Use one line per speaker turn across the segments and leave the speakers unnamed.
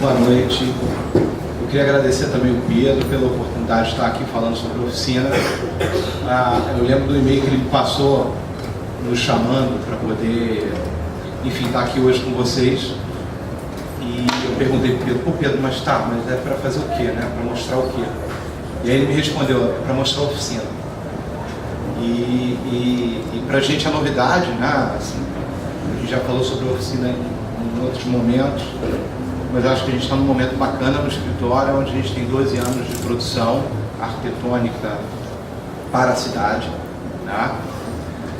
boa noite. Eu queria agradecer também o Pedro pela oportunidade de estar aqui falando sobre a oficina. Eu lembro do e-mail que ele me passou, nos chamando para poder, enfim, estar aqui hoje com vocês. E eu perguntei para o Pedro, pô Pedro, mas é para fazer o quê, né? Para mostrar o quê? E aí ele me respondeu, é para mostrar a oficina. E para a gente é novidade, né? Assim, a gente já falou sobre a oficina em outros momentos, mas eu acho que a gente está num momento bacana no escritório, onde a gente tem 12 anos de produção arquitetônica para a cidade, né?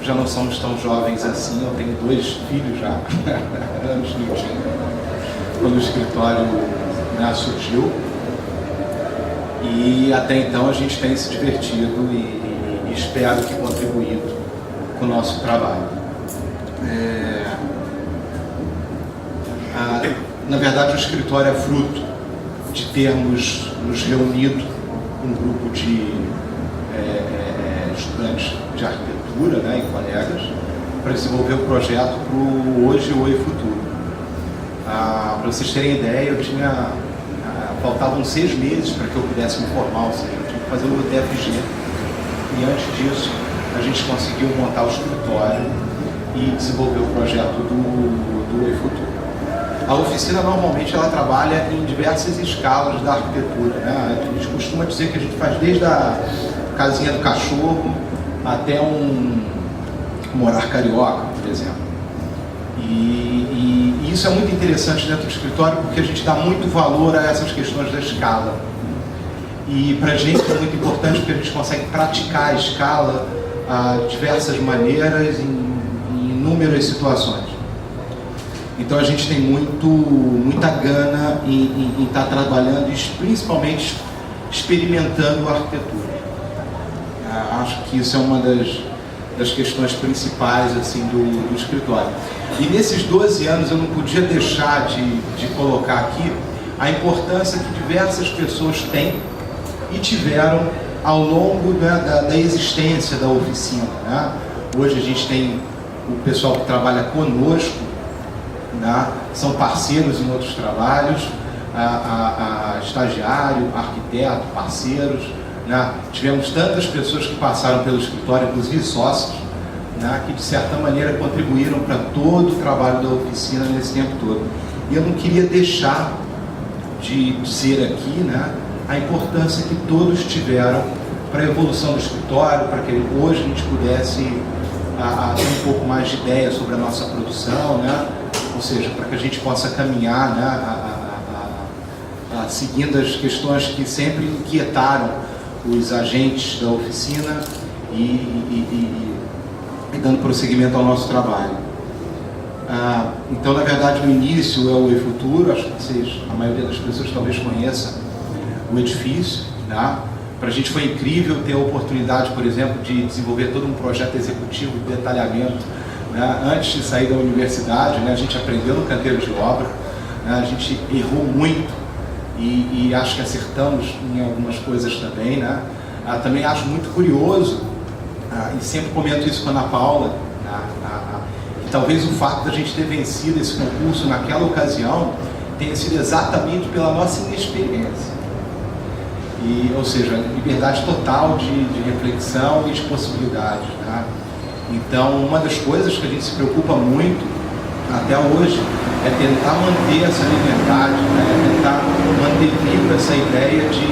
Já não somos tão jovens assim, eu tenho 2 filhos já, anos que eu tinha, quando o escritório, né, surgiu. E até então a gente tem se divertido e espero que contribuído com o nosso trabalho. Na verdade, o escritório é fruto de termos nos reunido com um grupo de estudantes de arquitetura, né, e colegas, para desenvolver o projeto para o Hoje, Oi Futuro. Para vocês terem ideia, faltavam 6 meses para que eu pudesse me formar, ou seja, eu tinha que fazer o TFG. E antes disso, a gente conseguiu montar o escritório e desenvolver o projeto do Oi Futuro. A oficina, normalmente, ela trabalha em diversas escalas da arquitetura, né? A gente costuma dizer que a gente faz desde a casinha do cachorro até um morar carioca, por exemplo. E isso é muito interessante dentro do escritório, porque a gente dá muito valor a essas questões da escala. E para a gente é muito importante porque a gente consegue praticar a escala de diversas maneiras, em inúmeras situações. Então a gente tem muita gana em estar trabalhando e principalmente experimentando a arquitetura. Acho que isso é uma das questões principais assim, do escritório. E nesses 12 anos eu não podia deixar de colocar aqui a importância que diversas pessoas têm e tiveram ao longo da existência da oficina, né? Hoje a gente tem o pessoal que trabalha conosco, né? São parceiros em outros trabalhos, estagiário, arquiteto, parceiros, né? Tivemos tantas pessoas que passaram pelo escritório, inclusive sócios, né? Que de certa maneira contribuíram para todo o trabalho da oficina nesse tempo todo. E eu não queria deixar de dizer aqui, né, a importância que todos tiveram para a evolução do escritório, para que hoje a gente pudesse ter um pouco mais de ideia sobre a nossa produção, né? Ou seja, para que a gente possa caminhar, né, seguindo as questões que sempre inquietaram os agentes da oficina e dando prosseguimento ao nosso trabalho. Então, na verdade, o início é o Oi Futuro. Acho que a maioria das pessoas talvez conheça o edifício, tá? Para a gente foi incrível ter a oportunidade, por exemplo, de desenvolver todo um projeto executivo de detalhamento, né? Antes de sair da universidade, né? A gente aprendeu no canteiro de obra, né? A gente errou muito e acho que acertamos em algumas coisas também, né? Também acho muito curioso, e sempre comento isso com a Ana Paula, que talvez o fato da gente ter vencido esse concurso naquela ocasião tenha sido exatamente pela nossa inexperiência. Ou seja, liberdade total de reflexão e de possibilidades, né? Então, uma das coisas que a gente se preocupa muito até hoje é tentar manter essa liberdade, né? É tentar manter viva essa ideia de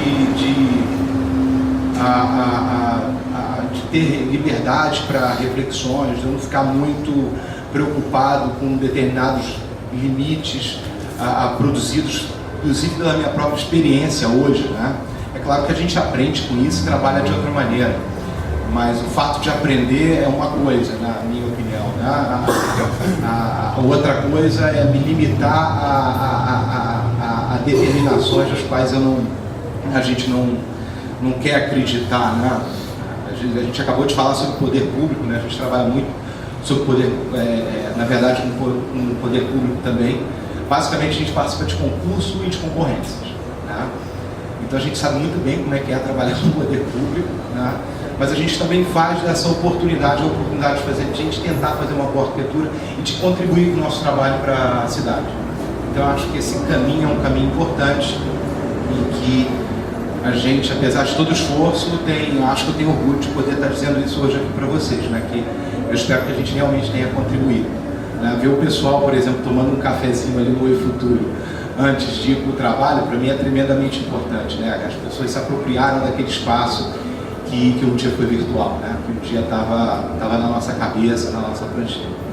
ter liberdade para reflexões, de não ficar muito preocupado com determinados limites produzidos, inclusive pela minha própria experiência hoje, né? É claro que a gente aprende com isso e trabalha de outra maneira, mas o fato de aprender é uma coisa, na minha opinião, né? A outra coisa é me limitar a determinações das quais a gente não quer acreditar, né? A gente acabou de falar sobre o poder público, né? A gente trabalha muito sobre o poder, na verdade, com o poder público também. Basicamente, a gente participa de concurso e de concorrências, né? Então a gente sabe muito bem como é que é trabalhar no poder público, né? Mas a gente também faz dessa oportunidade, de a gente tentar fazer uma boa arquitetura e de contribuir com o nosso trabalho para a cidade. Então acho que esse caminho é um caminho importante e que a gente, apesar de todo o esforço, acho que eu tenho orgulho de poder estar dizendo isso hoje aqui para vocês, né? Que eu espero que a gente realmente tenha contribuído. Né? Ver o pessoal, por exemplo, tomando um cafezinho ali no Oi Futuro antes de ir para o trabalho, para mim é tremendamente importante, né? As pessoas se apropriaram daquele espaço que um dia foi virtual, né? Que um dia estava na nossa cabeça, na nossa prancheta.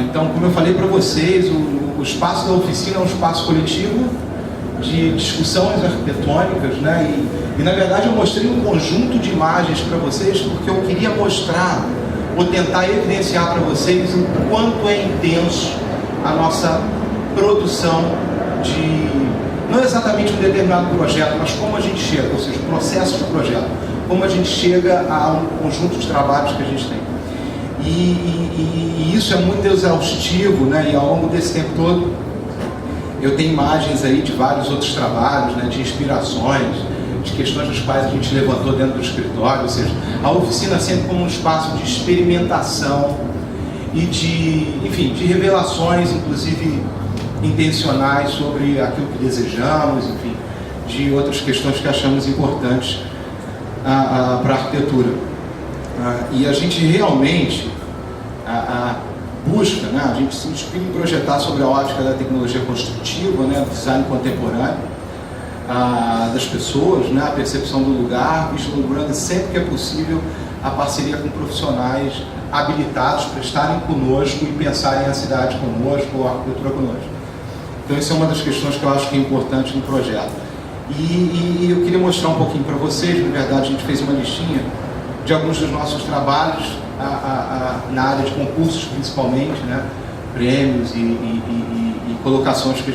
Então, como eu falei para vocês, o espaço da oficina é um espaço coletivo de discussões arquitetônicas, né? E na verdade eu mostrei um conjunto de imagens para vocês porque eu queria mostrar ou tentar evidenciar para vocês o quanto é intenso a nossa produção de, não exatamente um determinado projeto, mas como a gente chega, ou seja, o processo de projeto, como a gente chega a um conjunto de trabalhos que a gente tem. E isso é muito exaustivo, né? E ao longo desse tempo todo eu tenho imagens aí de vários outros trabalhos, né? De inspirações, de questões das quais a gente levantou dentro do escritório, ou seja, a oficina sempre como um espaço de experimentação e de revelações, inclusive intencionais sobre aquilo que desejamos, enfim, de outras questões que achamos importantes para a arquitetura. E a gente realmente busca, né, a gente se inspira em projetar sobre a ótica da tecnologia construtiva, né, do design contemporâneo, das pessoas, né, a percepção do lugar, vislumbrando sempre que é possível a parceria com profissionais habilitados para estarem conosco e pensarem a cidade conosco ou a arquitetura conosco. Então isso é uma das questões que eu acho que é importante no projeto. E eu queria mostrar um pouquinho para vocês, na verdade a gente fez uma listinha de alguns dos nossos trabalhos na área de concursos principalmente, né? Prêmios e colocações que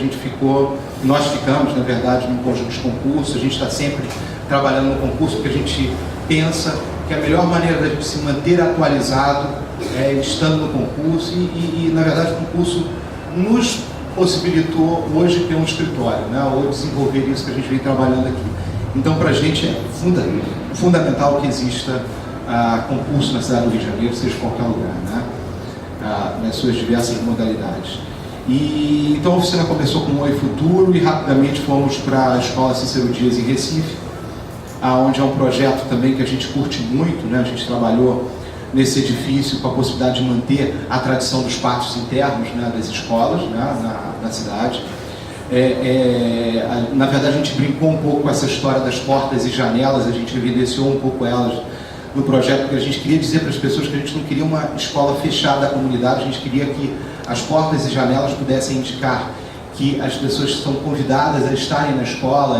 nós ficamos, na verdade, num conjunto de concursos. A gente está sempre trabalhando no concurso porque a gente pensa que a melhor maneira da gente se manter atualizado é estando no concurso e na verdade, o concurso nos possibilitou hoje ter um escritório, né? Ou desenvolver isso que a gente vem trabalhando aqui. Então, para a gente é fundamental que exista concurso na cidade do Rio de Janeiro, seja em qualquer lugar, né? Nas suas diversas modalidades. Então a oficina começou com o Oi Futuro e rapidamente fomos para a Escola Cícero Dias em Recife, onde é um projeto também que a gente curte muito, né? A gente trabalhou nesse edifício com a possibilidade de manter a tradição dos pátios internos, né, das escolas, né, na cidade. Na verdade a gente brincou um pouco com essa história das portas e janelas, a gente evidenciou um pouco elas no projeto, porque a gente queria dizer para as pessoas que a gente não queria uma escola fechada à comunidade, a gente queria que as portas e janelas pudessem indicar que as pessoas estão convidadas a estarem na escola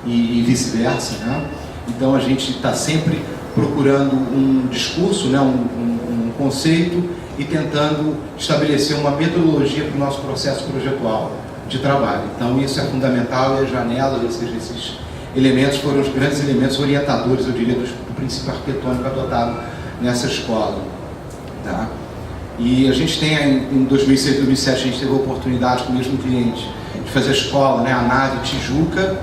e vice-versa, né? Então a gente está sempre procurando um discurso, né, um conceito e tentando estabelecer uma metodologia para o nosso processo projetual de trabalho. Então isso é fundamental e as janelas, ou seja, esses elementos foram os grandes elementos orientadores, eu diria, do princípio arquitetônico adotado nessa escola. Tá? E a gente tem, em 2006 e 2007, a gente teve a oportunidade com o mesmo cliente de fazer a escola, né, a nave Tijuca,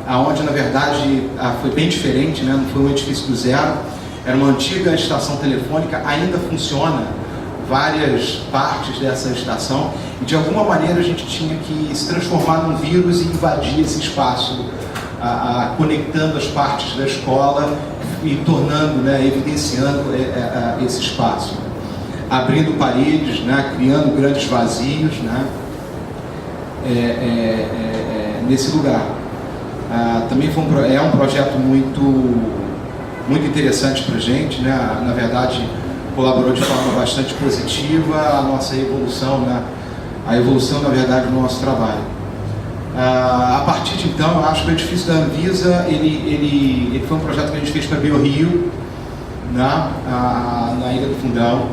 aonde na verdade foi bem diferente, né? Não foi um edifício do zero, era uma antiga estação telefônica, ainda funciona várias partes dessa estação e de alguma maneira a gente tinha que se transformar num vírus e invadir esse espaço, conectando as partes da escola e tornando, né, evidenciando esse espaço, abrindo paredes, né, criando grandes vazios, né, nesse lugar. Também é um projeto muito interessante para a gente, né? Na verdade colaborou de forma bastante positiva a nossa evolução, né? A evolução, na verdade, do nosso trabalho. A partir de então, eu acho que o edifício da Anvisa, ele foi um projeto que a gente fez para a BioRio, né? Na Ilha do Fundão,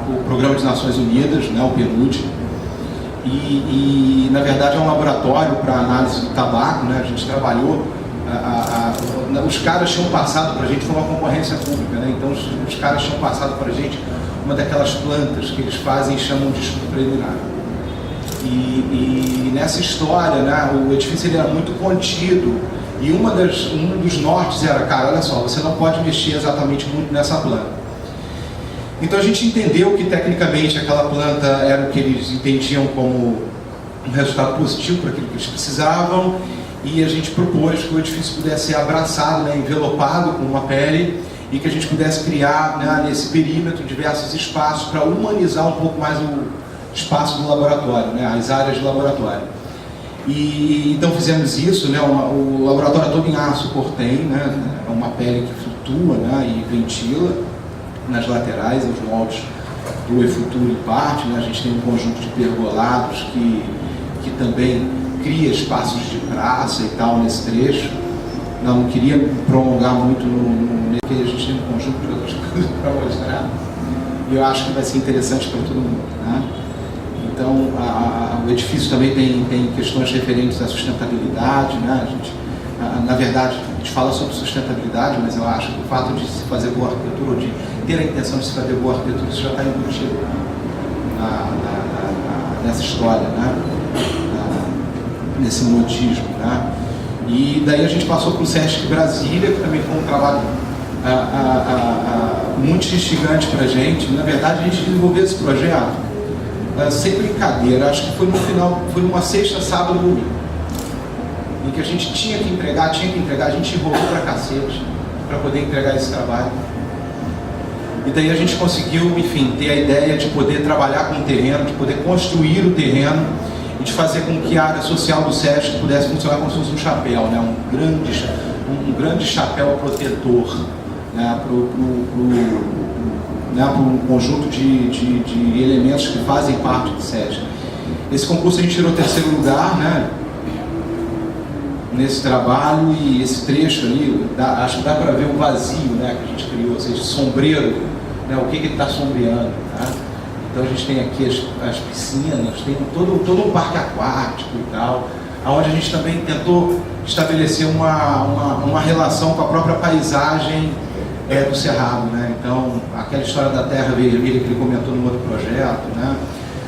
o Programa de Nações Unidas, né? O PNUD, e na verdade é um laboratório para análise do tabaco, né? A gente trabalhou, os caras tinham passado para a gente, foi uma concorrência pública, né? Então os caras tinham passado para a gente uma daquelas plantas que eles fazem e chamam de estudo preliminar. E nessa história, né, o edifício ele era muito contido e um dos nortes era, cara, olha só, você não pode mexer exatamente muito nessa planta. Então a gente entendeu que tecnicamente aquela planta era o que eles entendiam como um resultado positivo para aquilo que eles precisavam, e a gente propôs que o edifício pudesse ser abraçado, né, envelopado com uma pele, e que a gente pudesse criar, né, nesse perímetro diversos espaços para humanizar um pouco mais o espaço do laboratório, né, as áreas do laboratório. E então fizemos isso, né, o laboratório é todo em aço cortem, né, é uma pele que flutua, né, e ventila nas laterais, os moldes do e-futuro em parte, né, a gente tem um conjunto de pergolados que também cria espaços de praça e tal nesse trecho. Não queria prolongar muito porque a gente tem um conjunto de outras coisas para mostrar, e eu acho que vai ser interessante para todo mundo, né? Então, o edifício também tem questões referentes à sustentabilidade, né? Na verdade, a gente fala sobre sustentabilidade, mas eu acho que o fato de se fazer boa arquitetura, ou de ter a intenção de se fazer boa arquitetura, isso já está embutido nessa história, né? Nesse modismo, né? E daí a gente passou para o Sesc Brasília, que também foi um trabalho muito instigante para a gente. Na verdade, a gente desenvolveu esse projeto sem brincadeira. Acho que foi no final, foi numa sexta, sábado e domingo, em que a gente tinha que entregar, a gente enrolou pra cacete para poder entregar esse trabalho. E daí a gente conseguiu, enfim, ter a ideia de poder trabalhar com o terreno, de poder construir o terreno e de fazer com que a área social do Sesc pudesse funcionar como se fosse um chapéu, né? um grande chapéu protetor, né? Para um conjunto de elementos que fazem parte do Sesc. Esse concurso a gente tirou o 3º lugar, né? Nesse trabalho, e esse trecho ali, acho que dá para ver o vazio, né, que a gente criou, ou seja, sombreiro, né, o que ele está sombreando, né? Então a gente tem aqui as piscinas, tem todo um parque aquático e tal, onde a gente também tentou estabelecer uma relação com a própria paisagem do Cerrado, né? Então, aquela história da terra vermelha que ele comentou no outro projeto, né?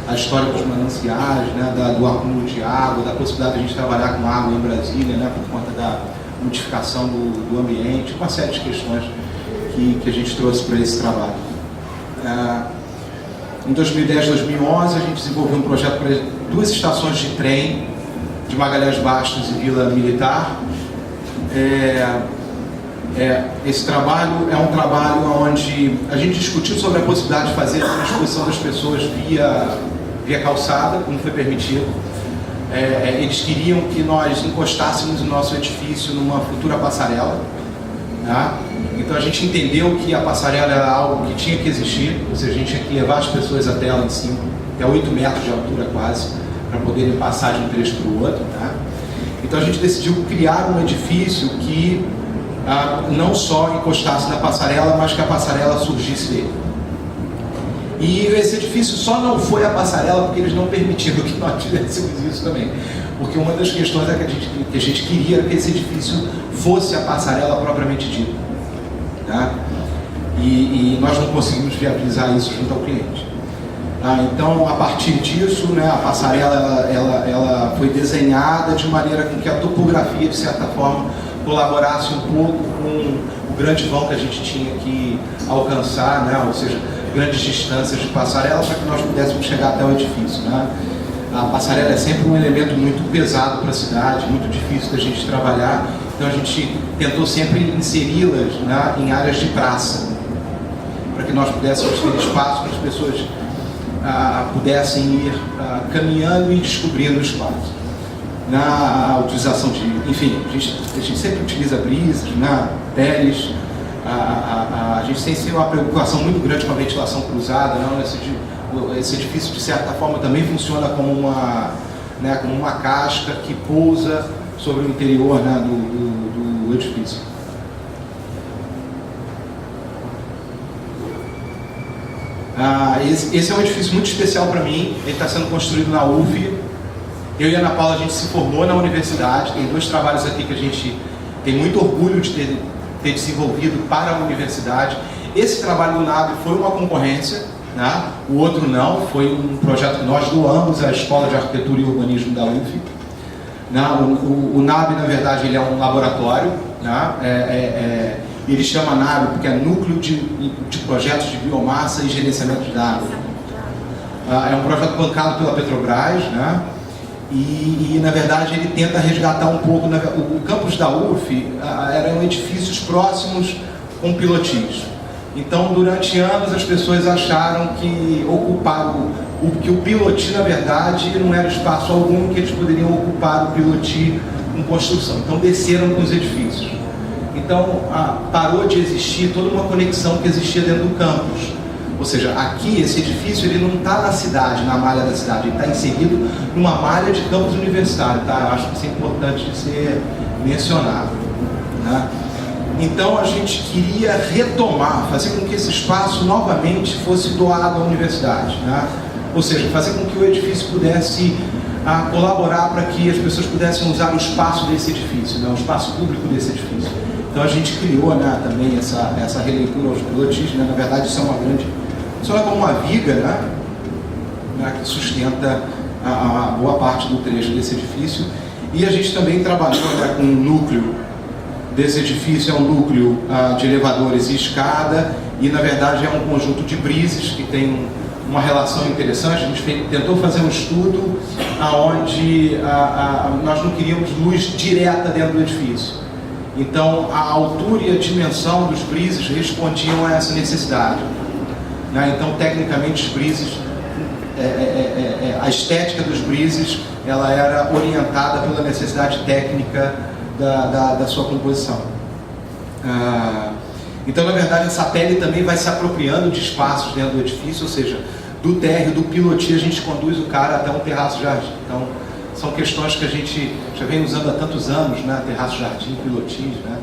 A história dos mananciais, né? Do acúmulo de água, da possibilidade de a gente trabalhar com água em Brasília, né? Por conta da modificação do ambiente, uma série de questões que a gente trouxe para esse trabalho. Em 2010, 2011, a gente desenvolveu um projeto para 2 estações de trem, de Magalhães Bastos e Vila Militar. Esse trabalho é um trabalho onde a gente discutiu sobre a possibilidade de fazer a transposição das pessoas via calçada, como foi permitido. Eles queriam que nós encostássemos o nosso edifício numa futura passarela, tá? Então a gente entendeu que a passarela era algo que tinha que existir, ou seja, a gente tinha que levar as pessoas até ela em cima, até 8 metros de altura quase, para poderem passar de um trecho para o outro, tá? Então a gente decidiu criar um edifício que não só encostasse na passarela, mas que a passarela surgisse dele. E esse edifício só não foi a passarela porque eles não permitiram que nós tivéssemos isso também. Porque uma das questões que a gente queria que esse edifício fosse a passarela propriamente dita, tá? E nós não conseguimos viabilizar isso junto ao cliente. Então, a partir disso, né, a passarela ela foi desenhada de maneira com que a topografia, de certa forma, colaborasse um pouco com o grande vão que a gente tinha que alcançar, né? Ou seja, grandes distâncias de passarela para que nós pudéssemos chegar até o edifício, né? A passarela é sempre um elemento muito pesado para a cidade, muito difícil da gente trabalhar, então a gente tentou sempre inseri-las, né, em áreas de praça, para que nós pudéssemos ter espaço para as pessoas pudessem ir caminhando e descobrindo o espaço. Na utilização de, enfim, a gente sempre utiliza brisas, né, peles, a gente tem sempre uma preocupação muito grande com a ventilação cruzada, né? Esse edifício, de certa forma, também funciona como uma casca que pousa sobre o interior, né, do edifício. Esse é um edifício muito especial para mim, ele está sendo construído na UF. Eu e a Ana Paula, a gente se formou na universidade, tem 2 trabalhos aqui que a gente tem muito orgulho de ter desenvolvido para a universidade. Esse trabalho do NAB foi uma concorrência, né? O outro não, foi um projeto que nós doamos à Escola de Arquitetura e Urbanismo da UF. O NAB, na verdade, ele é um laboratório, né? Ele chama NAB porque é Núcleo de Projetos de Biomassa e Gerenciamento de Água. É um projeto bancado pela Petrobras, né? E na verdade ele tenta resgatar um pouco. O campus da UF eram edifícios próximos com pilotis. Então, durante anos, as pessoas acharam que que o piloti, na verdade, não era espaço algum que eles poderiam ocupar o piloti com construção. Então, desceram com os edifícios. Então, parou de existir toda uma conexão que existia dentro do campus. Ou seja, aqui, esse edifício, ele não está na cidade, na malha da cidade, ele está inserido numa malha de campus universitário, tá? Eu acho que isso é importante de ser mencionado, né? Então, a gente queria retomar, fazer com que esse espaço novamente fosse doado à universidade, né? Ou seja, fazer com que o edifício pudesse colaborar para que as pessoas pudessem usar o espaço desse edifício, né? O espaço público desse edifício. Então, a gente criou, né, também essa releitura aos pilotis, né? Na verdade, isso é uma grande... funciona como uma viga, né, que sustenta a boa parte do trecho desse edifício. E a gente também trabalhou, né, com um núcleo desse edifício, é um núcleo de elevadores e escada, e na verdade é um conjunto de brises que tem uma relação interessante. A gente tentou fazer um estudo onde nós não queríamos luz direta dentro do edifício. Então a altura e a dimensão dos brises respondiam a essa necessidade. Então, tecnicamente, os brises, a estética dos brises, ela era orientada pela necessidade técnica da sua composição. Então, na verdade, essa pele também vai se apropriando de espaços dentro do edifício, ou seja, do térreo, do piloti, a gente conduz o cara até um terraço-jardim. Então, são questões que a gente já vem usando há tantos anos, né? Terraço-jardim, pilotis, né?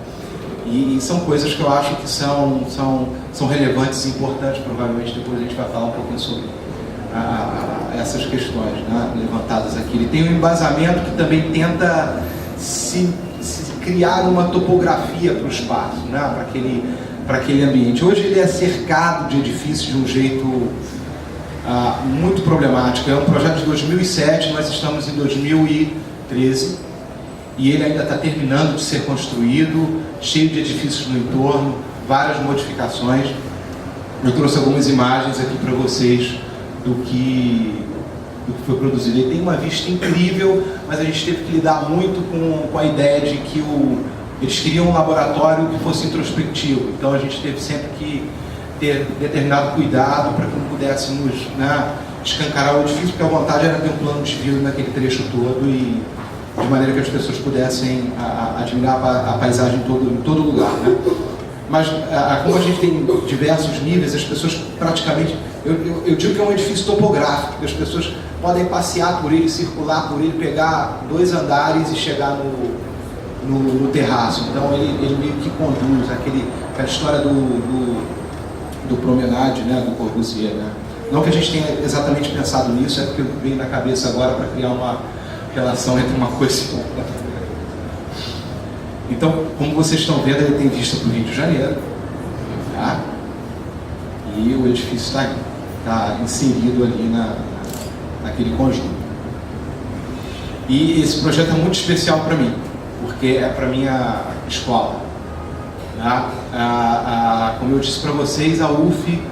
E são coisas que eu acho que são relevantes e importantes. Provavelmente depois a gente vai falar um pouquinho sobre essas questões, né, levantadas aqui. Ele tem um embasamento que também tenta se criar uma topografia para o espaço, né, para aquele ambiente. Hoje ele é cercado de edifícios de um jeito muito problemático. É um projeto de 2007, nós estamos em 2013. E ele ainda está terminando de ser construído, cheio de edifícios no entorno, várias modificações. Eu trouxe algumas imagens aqui para vocês do que foi produzido. Ele tem uma vista incrível, mas a gente teve que lidar muito com a ideia de que eles queriam um laboratório que fosse introspectivo. Então a gente teve sempre que ter determinado cuidado para que não pudéssemos, né, escancarar o edifício, porque a vontade era ter um plano de vidro naquele trecho todo e de maneira que as pessoas pudessem admirar a paisagem em todo lugar, né? Mas como a gente tem diversos níveis, as pessoas praticamente... Eu digo que é um edifício topográfico, porque as pessoas podem passear por ele, circular por ele, pegar 2 andares e chegar no terraço. Então ele meio que conduz aquela história do promenade, né, do Corbusier, né? Não que a gente tenha exatamente pensado nisso, é porque veio na cabeça agora para criar uma relação entre uma coisa e outra. Então, como vocês estão vendo, ele tem vista para o Rio de Janeiro, tá? E o edifício está inserido ali naquele conjunto. E esse projeto é muito especial para mim, porque é para minha escola, tá? Como eu disse para vocês, a UF,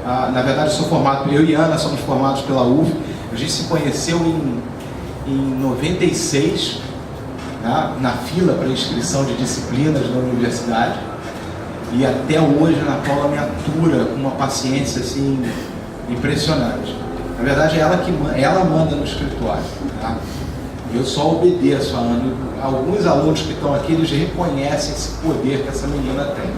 na verdade eu sou formado, eu e Ana somos formados pela UF. A gente se conheceu em 96, né, na fila para inscrição de disciplinas na universidade, e até hoje a Ana Paula me atura com uma paciência assim impressionante. Na verdade ela manda no escritório, tá? Eu só obedeço a Ana. Alguns alunos que estão aqui, eles reconhecem esse poder que essa menina tem.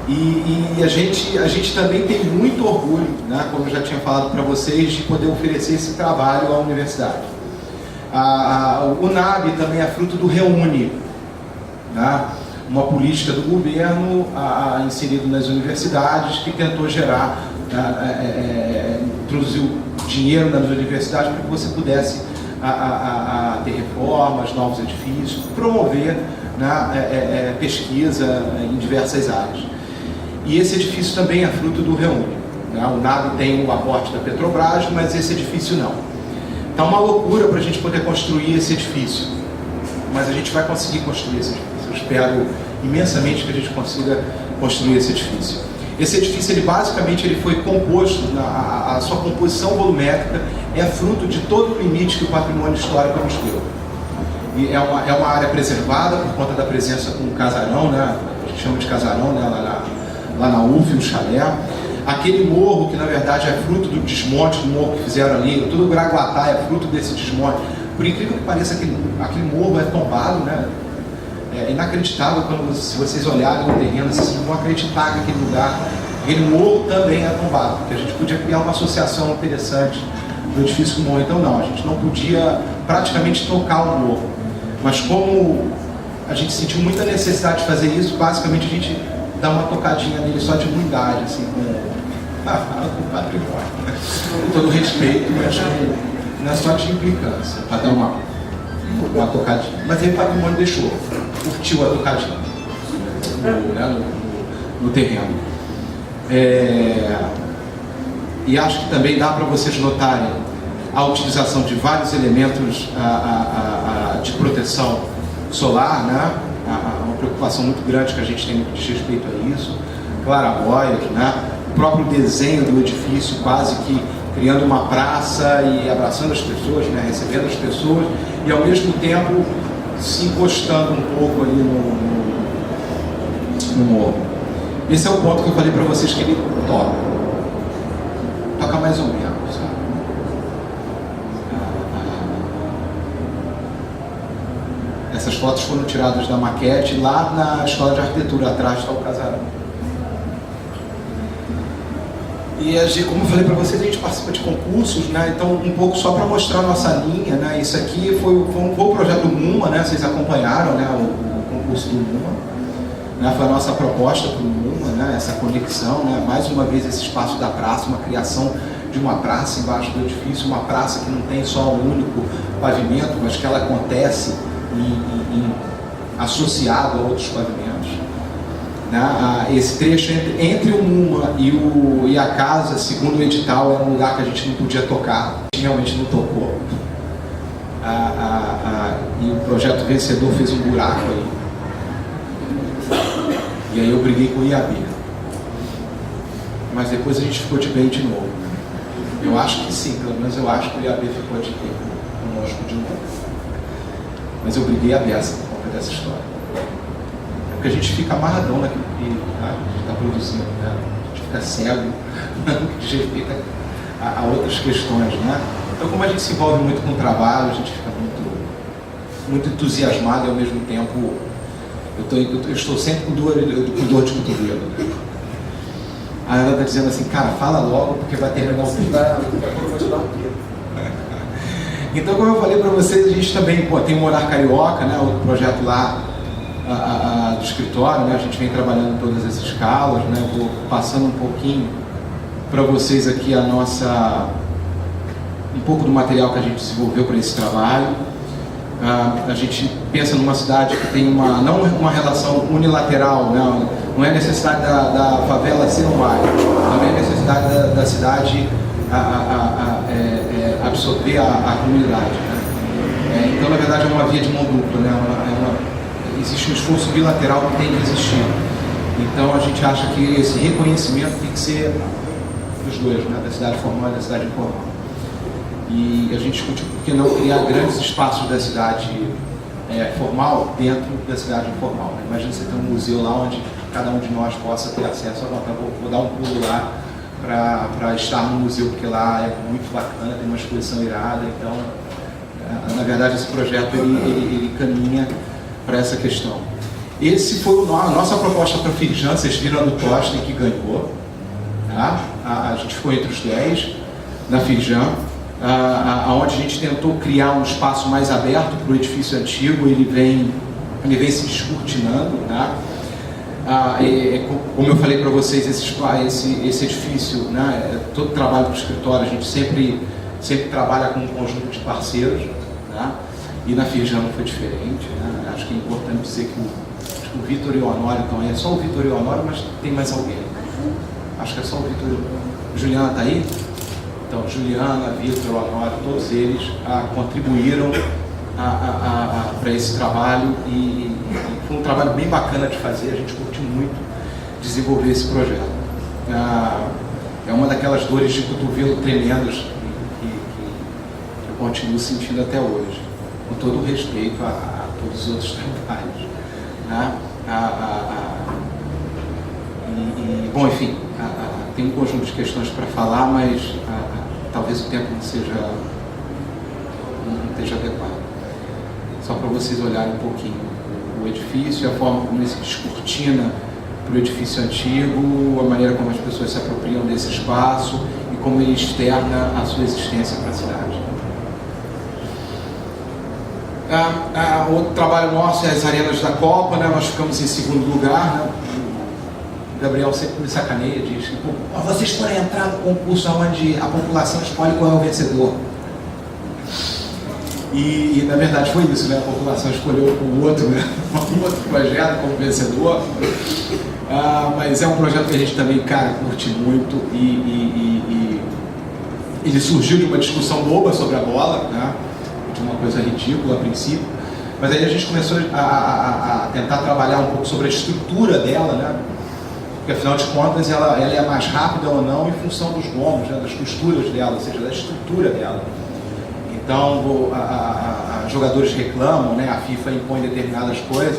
E a gente também tem muito orgulho, né, como eu já tinha falado para vocês, de poder oferecer esse trabalho à universidade. O NAB também é fruto do REUNE, né, uma política do governo inserido nas universidades que tentou gerar, introduziu dinheiro nas universidades para que você pudesse ter reformas, novos edifícios, promover, né, pesquisa em diversas áreas. E esse edifício também é fruto do REUNE, né? O NAB tem o aporte da Petrobras, mas esse edifício não. Está uma loucura para a gente poder construir esse edifício, mas a gente vai conseguir construir esse edifício. Eu espero imensamente que a gente consiga construir esse edifício. Esse edifício, ele basicamente ele foi composto, a sua composição volumétrica é fruto de todo o limite que o patrimônio histórico nos deu. E é uma área preservada por conta da presença com o casarão, né? A gente chama de casarão, né? Lá na UF, o chalé. Aquele morro que na verdade é fruto do desmonte do morro que fizeram ali, todo o Graguatá é fruto desse desmonte. Por incrível que pareça, aquele morro é tombado, né? É inacreditável se vocês olharem no terreno, vocês vão acreditar que aquele lugar, aquele morro também é tombado, porque a gente podia criar uma associação interessante do edifício com o morro. Então não, a gente não podia praticamente tocar o morro. Mas como a gente sentiu muita necessidade de fazer isso, basicamente a gente dá uma tocadinha nele só de ruindade, assim, com o patrimônio. Com todo respeito, mas não é só de implicância, para dar uma tocadinha. Mas aí o patrimônio deixou, curtiu a tocadinha no terreno. E acho que também dá para vocês notarem a utilização de vários elementos de proteção solar, né? Uma preocupação muito grande que a gente tem de respeito a isso, clarabóias, né? O próprio desenho do edifício quase que criando uma praça e abraçando as pessoas, né? Recebendo as pessoas e ao mesmo tempo se encostando um pouco ali no morro. Esse é o ponto que eu falei para vocês que ele toca mais ou menos, sabe? Essas fotos foram tiradas da maquete lá na Escola de Arquitetura, atrás está o casarão. E como eu falei para vocês, a gente participa de concursos, né? Então um pouco só para mostrar a nossa linha, né? Isso aqui foi o projeto do MUMA, né? Vocês acompanharam, né? O concurso do MUMA, né? Foi a nossa proposta para o MUMA, né? Essa conexão, né? Mais uma vez esse espaço da praça, uma criação de uma praça embaixo do edifício, uma praça que não tem só um único pavimento, mas que ela acontece associado a outros pavimentos, né? Esse trecho entre o MUMA e a casa, segundo o edital, era um lugar que a gente não podia tocar, realmente não tocou. E o projeto vencedor fez um buraco aí. E aí eu briguei com o IAB. Mas depois a gente ficou de bem de novo. Eu acho que sim, pelo menos eu acho que o IAB ficou de bem conosco de novo. Mas eu briguei a beça por conta dessa história. É porque a gente fica amarradão naquilo que a gente está produzindo, né? A gente fica cego no que diz respeito a outras questões, né? Então, como a gente se envolve muito com o trabalho, a gente fica muito entusiasmado e ao mesmo tempo eu estou sempre com dor de cotovelo. Aí ela está dizendo assim, cara, fala logo porque vai terminar o vídeo. Então, como eu falei para vocês, a gente também tem o Morar Carioca, né, o projeto lá do escritório, né, a gente vem trabalhando em todas essas escalas, né, eu vou passando um pouquinho para vocês aqui um pouco do material que a gente desenvolveu para esse trabalho. A gente pensa numa cidade que tem não uma relação unilateral, né, não é necessidade da favela ser um bairro, também é necessidade da cidade absorver a comunidade, né? Então, na verdade, é uma via de mão dupla, né? Existe um esforço bilateral que tem que existir. Então, a gente acha que esse reconhecimento tem que ser dos dois, né? Da cidade formal e da cidade informal. E a gente discutiu por que não criar grandes espaços da cidade formal dentro da cidade informal, né? Imagina você ter um museu lá onde cada um de nós possa ter acesso vou dar um pulo lá para estar no museu, porque lá é muito bacana, tem uma exposição irada. Então, na verdade, esse projeto ele caminha para essa questão. Esse foi a nossa proposta para a Firjan. Vocês viram a do Tosten que ganhou, tá? A gente ficou entre os 10 na Firjan, onde a gente tentou criar um espaço mais aberto para o edifício antigo. Ele vem se descortinando, tá? Como eu falei para vocês, esse edifício, né, todo trabalho do escritório, a gente sempre trabalha com um conjunto de parceiros, né, e na Firjan não foi diferente, né. Acho que é importante dizer que o Vitor e o Honório estão aí. É só o Vitor e o Honório, mas tem mais alguém. Acho que é só o Vitor. Juliana está aí? Então, Juliana, Vitor, Honório, todos eles contribuíram para esse trabalho e foi um trabalho bem bacana de fazer, a gente curtiu muito desenvolver esse projeto. É uma daquelas dores de cotovelo tremendas que eu continuo sentindo até hoje, com todo o respeito a todos os outros trabalhos. Né? Bom, enfim, tem um conjunto de questões para falar, mas talvez o tempo não esteja adequado. Só para vocês olharem um pouquinho o edifício, a forma como ele se descortina para o edifício antigo, a maneira como as pessoas se apropriam desse espaço e como ele externa a sua existência para a cidade. Outro trabalho nosso é as arenas da Copa, né? Nós ficamos em segundo lugar, né? O Gabriel sempre me sacaneia, diz que vocês podem entrar no concurso onde a população escolhe qual é o vencedor. E na verdade foi isso, né? A população escolheu o outro, né? Um outro projeto como vencedor. Mas é um projeto que a gente também, cara, curte muito e ele surgiu de uma discussão boba sobre a bola, né? De uma coisa ridícula a princípio, mas aí a gente começou a tentar trabalhar um pouco sobre a estrutura dela, né? Porque afinal de contas ela é mais rápida ou não em função dos gomos, né? Das costuras dela, ou seja, da estrutura dela. Então, jogadores reclamam, né? A FIFA impõe determinadas coisas,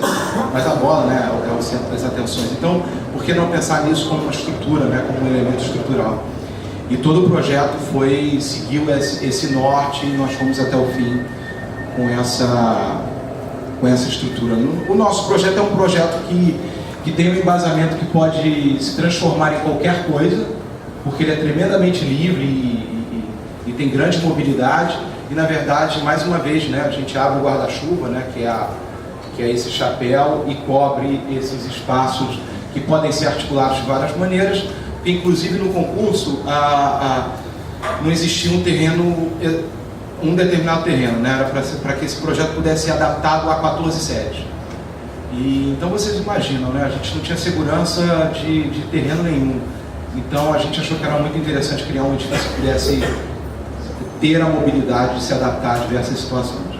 mas a bola, né, é o centro das atenções. Então, por que não pensar nisso como uma estrutura, né? Como um elemento estrutural? E todo o projeto seguiu esse norte e nós fomos até o fim com essa estrutura. O nosso projeto é um projeto que tem um embasamento que pode se transformar em qualquer coisa, porque ele é tremendamente livre e tem grande mobilidade. E na verdade, mais uma vez, né, a gente abre o guarda-chuva, né, que é esse chapéu, e cobre esses espaços que podem ser articulados de várias maneiras. Inclusive no concurso não existia um determinado terreno, né? Era para que esse projeto pudesse ser adaptado a 14 sedes. E então vocês imaginam, né? A gente não tinha segurança de terreno nenhum. Então a gente achou que era muito interessante criar um edifício que pudesse ter a mobilidade de se adaptar a diversas situações.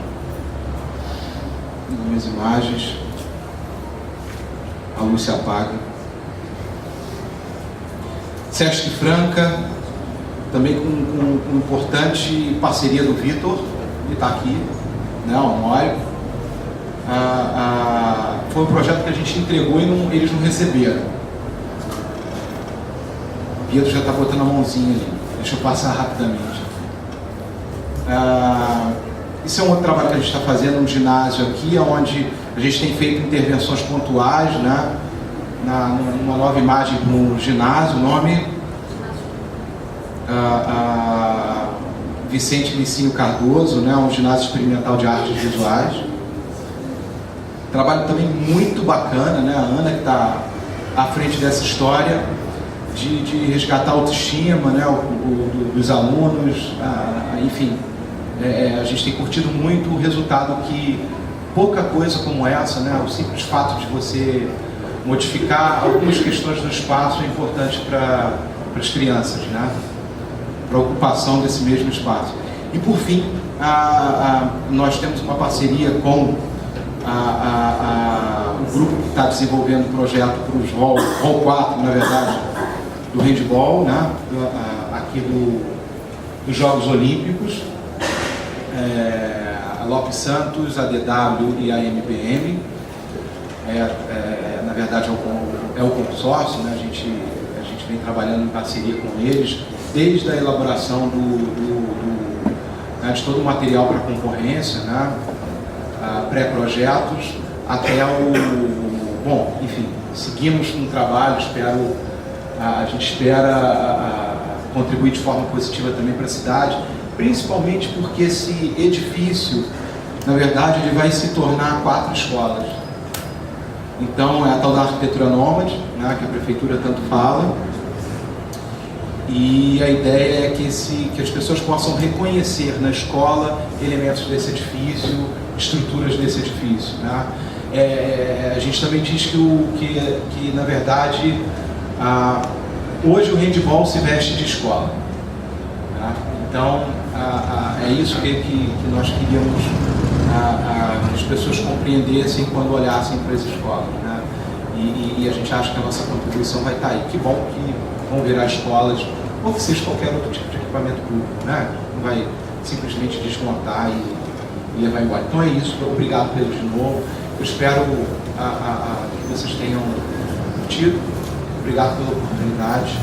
Algumas imagens. A luz se apaga. Sesc Franca, também com importante parceria do Vitor, que está aqui, né, o Honório. Foi um projeto que a gente entregou e eles não receberam. O Vitor já está botando a mãozinha ali, deixa eu passar rapidamente. Isso é um outro trabalho que a gente está fazendo no ginásio aqui, onde a gente tem feito intervenções pontuais, né? Numa nova imagem para um ginásio, o nome Vicente Licinho Cardoso, né? Um ginásio experimental de artes visuais. Trabalho também muito bacana, né? A Ana que está à frente dessa história de resgatar a autoestima, né? Dos alunos, enfim, a gente tem curtido muito o resultado que pouca coisa como essa, né? O simples fato de você modificar algumas questões do espaço é importante para as crianças, né? Para a ocupação desse mesmo espaço. E por fim, nós temos uma parceria com o grupo que está desenvolvendo o projeto para os Hall 4, na verdade, do handball, né? Aqui dos Jogos Olímpicos, a Lopes Santos, a DW e a MBM. Na verdade é o consórcio, né? A gente vem trabalhando em parceria com eles desde a elaboração de todo o material para concorrência, né? Pré-projetos até bom, enfim, seguimos um trabalho, a gente espera contribuir de forma positiva também para a cidade, principalmente porque esse edifício, na verdade, ele vai se tornar 4 escolas. Então, é a tal da arquitetura nômade, né, que a prefeitura tanto fala, e a ideia é que as pessoas possam reconhecer na escola elementos desse edifício, estruturas desse edifício, né? A gente também diz que na verdade, hoje o handball se veste de escola, né? Então, é isso que nós queríamos as pessoas compreendessem quando olhassem para as escolas, né? E a gente acha que a nossa contribuição vai estar aí. Que bom que vão virar escolas, ou que seja qualquer outro tipo de equipamento público, né? Não vai simplesmente desmontar e levar embora. Então é isso, obrigado pelo de novo. Eu espero que vocês tenham curtido. Obrigado pela oportunidade.